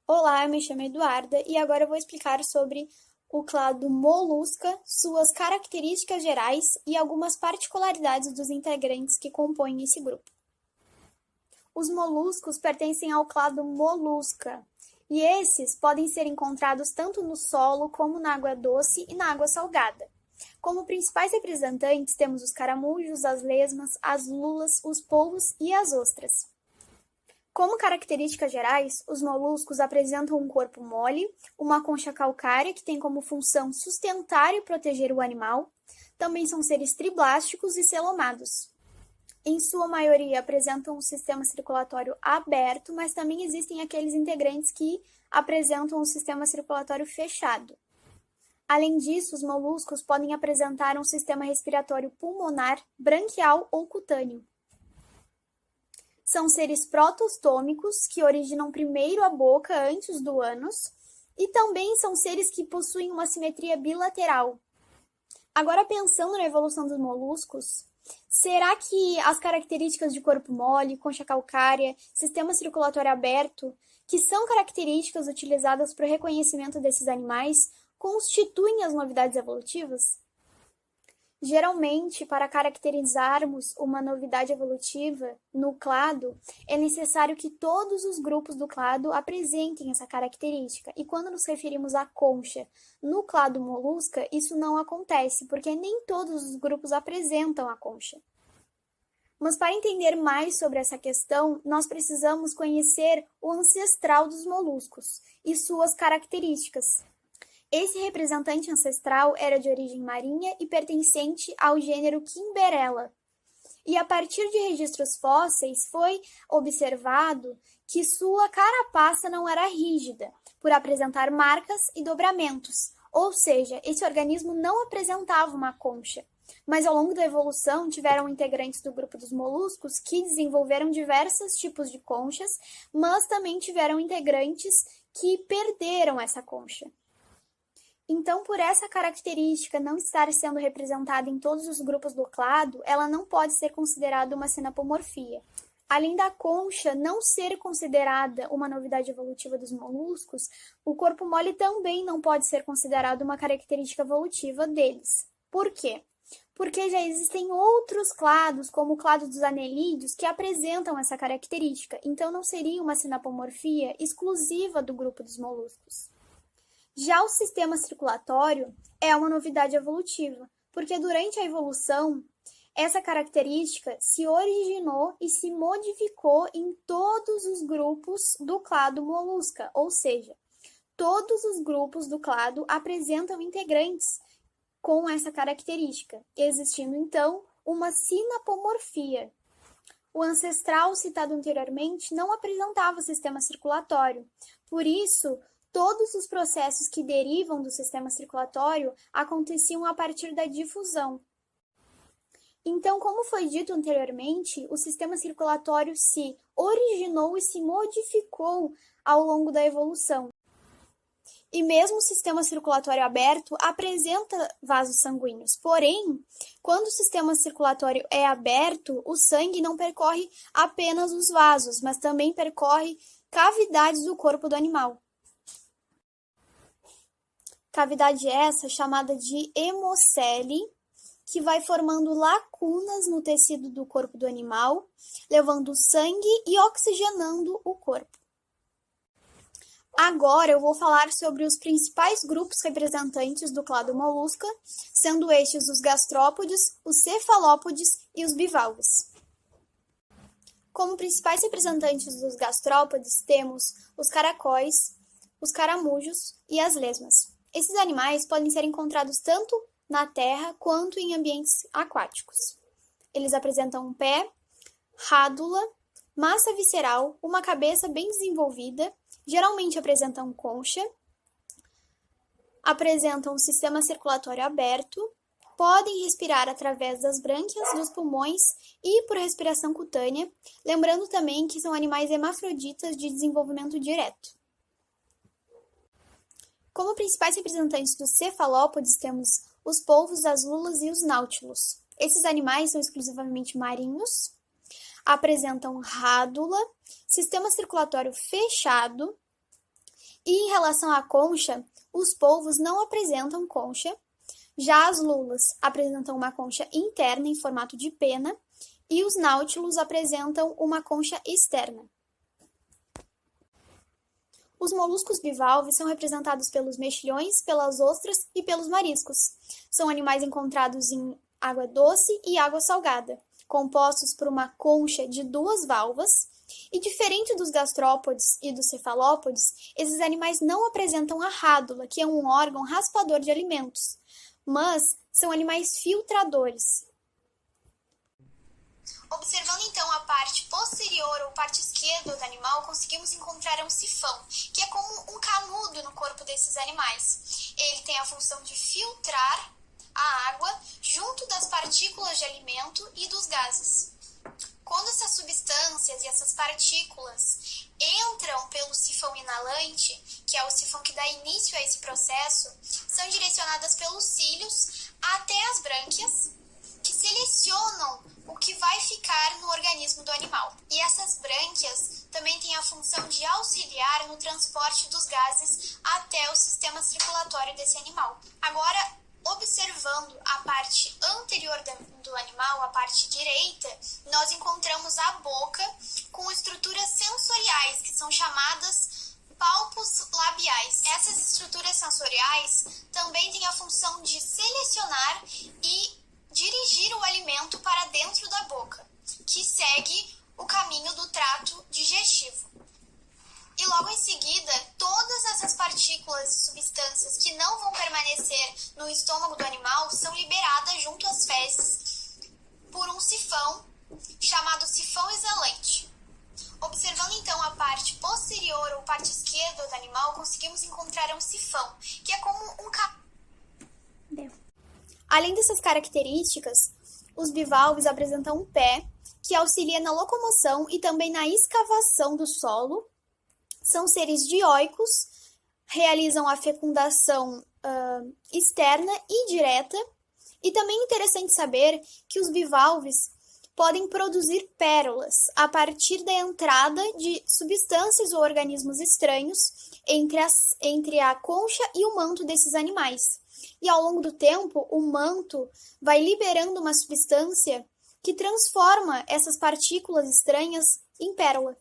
Olá, eu me chamo Eduarda e agora eu vou explicar sobre o clado Molusca, suas características gerais e algumas particularidades dos integrantes que compõem esse grupo. Os moluscos pertencem ao clado Molusca e esses podem ser encontrados tanto no solo como na água doce e na água salgada. Como principais representantes temos os caramujos, as lesmas, as lulas, os polvos e as ostras. Como características gerais, os moluscos apresentam um corpo mole, uma concha calcária que tem como função sustentar e proteger o animal. Também são seres triblásticos e celomados. Em sua maioria apresentam um sistema circulatório aberto, mas também existem aqueles integrantes que apresentam um sistema circulatório fechado. Além disso, os moluscos podem apresentar um sistema respiratório pulmonar, branquial ou cutâneo. São seres protostômicos, que originam primeiro a boca antes do ânus, e também são seres que possuem uma simetria bilateral. Agora, pensando na evolução dos moluscos, será que as características de corpo mole, concha calcária, sistema circulatório aberto, que são características utilizadas para o reconhecimento desses animais, constituem as novidades evolutivas? Geralmente, para caracterizarmos uma novidade evolutiva no clado, é necessário que todos os grupos do clado apresentem essa característica. E quando nos referimos à concha no clado molusca, isso não acontece, porque nem todos os grupos apresentam a concha. Mas para entender mais sobre essa questão, nós precisamos conhecer o ancestral dos moluscos e suas características. Esse representante ancestral era de origem marinha e pertencente ao gênero Kimberella. E a partir de registros fósseis foi observado que sua carapaça não era rígida, por apresentar marcas e dobramentos, ou seja, esse organismo não apresentava uma concha. Mas ao longo da evolução tiveram integrantes do grupo dos moluscos que desenvolveram diversos tipos de conchas, mas também tiveram integrantes que perderam essa concha. Então, por essa característica não estar sendo representada em todos os grupos do clado, ela não pode ser considerada uma sinapomorfia. Além da concha não ser considerada uma novidade evolutiva dos moluscos, o corpo mole também não pode ser considerado uma característica evolutiva deles. Por quê? Porque já existem outros clados, como o clado dos anelídeos, que apresentam essa característica, então não seria uma sinapomorfia exclusiva do grupo dos moluscos. Já o sistema circulatório é uma novidade evolutiva, porque durante a evolução, essa característica se originou e se modificou em todos os grupos do clado molusca, ou seja, todos os grupos do clado apresentam integrantes com essa característica, existindo então uma sinapomorfia. O ancestral citado anteriormente não apresentava sistema circulatório, por isso, todos os processos que derivam do sistema circulatório aconteciam a partir da difusão. Então, como foi dito anteriormente, o sistema circulatório se originou e se modificou ao longo da evolução. E mesmo o sistema circulatório aberto apresenta vasos sanguíneos. Porém, quando o sistema circulatório é aberto, o sangue não percorre apenas os vasos, mas também percorre cavidades do corpo do animal. Cavidade essa chamada de hemocele, que vai formando lacunas no tecido do corpo do animal, levando sangue e oxigenando o corpo. Agora eu vou falar sobre os principais grupos representantes do clado molusca, sendo estes os gastrópodes, os cefalópodes e os bivalves. Como principais representantes dos gastrópodes temos os caracóis, os caramujos e as lesmas. Esses animais podem ser encontrados tanto na terra quanto em ambientes aquáticos. Eles apresentam um pé, rádula, massa visceral, uma cabeça bem desenvolvida, geralmente apresentam concha, apresentam um sistema circulatório aberto, podem respirar através das brânquias dos pulmões e por respiração cutânea, lembrando também que são animais hermafroditas de desenvolvimento direto. Como principais representantes dos cefalópodes, temos os polvos, as lulas e os náutilos. Esses animais são exclusivamente marinhos, apresentam rádula, sistema circulatório fechado E em relação à concha, os polvos não apresentam concha, já as lulas apresentam uma concha interna em formato de pena e os náutilos apresentam uma concha externa. Os moluscos bivalves são representados pelos mexilhões, pelas ostras e pelos mariscos. São animais encontrados em água doce e água salgada, compostos por uma concha de 2 valvas. E diferente dos gastrópodes e dos cefalópodes, esses animais não apresentam a rádula, que é um órgão raspador de alimentos, mas são animais filtradores. Observando então a parte posterior ou parte esquerda do animal, conseguimos encontrar um sifão, que é como um canudo no corpo desses animais. Ele tem a função de filtrar a água junto das partículas de alimento e dos gases. Quando essas substâncias e essas partículas entram pelo sifão inalante, que é o sifão que dá início a esse processo, são direcionadas pelos cílios até as brânquias, que selecionam o que vai ficar no organismo do animal. E essas brânquias também têm a função de auxiliar no transporte dos gases até o sistema circulatório desse animal. Agora, observando a parte anterior do animal, a parte direita, nós encontramos a boca com estruturas sensoriais, que são chamadas palpos labiais. Essas estruturas sensoriais também têm a função de selecionar e dirigir o alimento para dentro da boca, que segue o caminho do trato digestivo. E logo em seguida, todas essas partículas e substâncias que não vão permanecer no estômago do animal são liberadas junto às fezes por um sifão chamado sifão exalante. Observando então a parte posterior ou parte esquerda do animal, conseguimos encontrar um sifão, que é como um Além dessas características, os bivalves apresentam um pé que auxilia na locomoção e também na escavação do solo. São seres dioicos, realizam a fecundação externa e direta. E também é interessante saber que os bivalves podem produzir pérolas a partir da entrada de substâncias ou organismos estranhos entre a concha e o manto desses animais. E ao longo do tempo, o manto vai liberando uma substância que transforma essas partículas estranhas em pérola.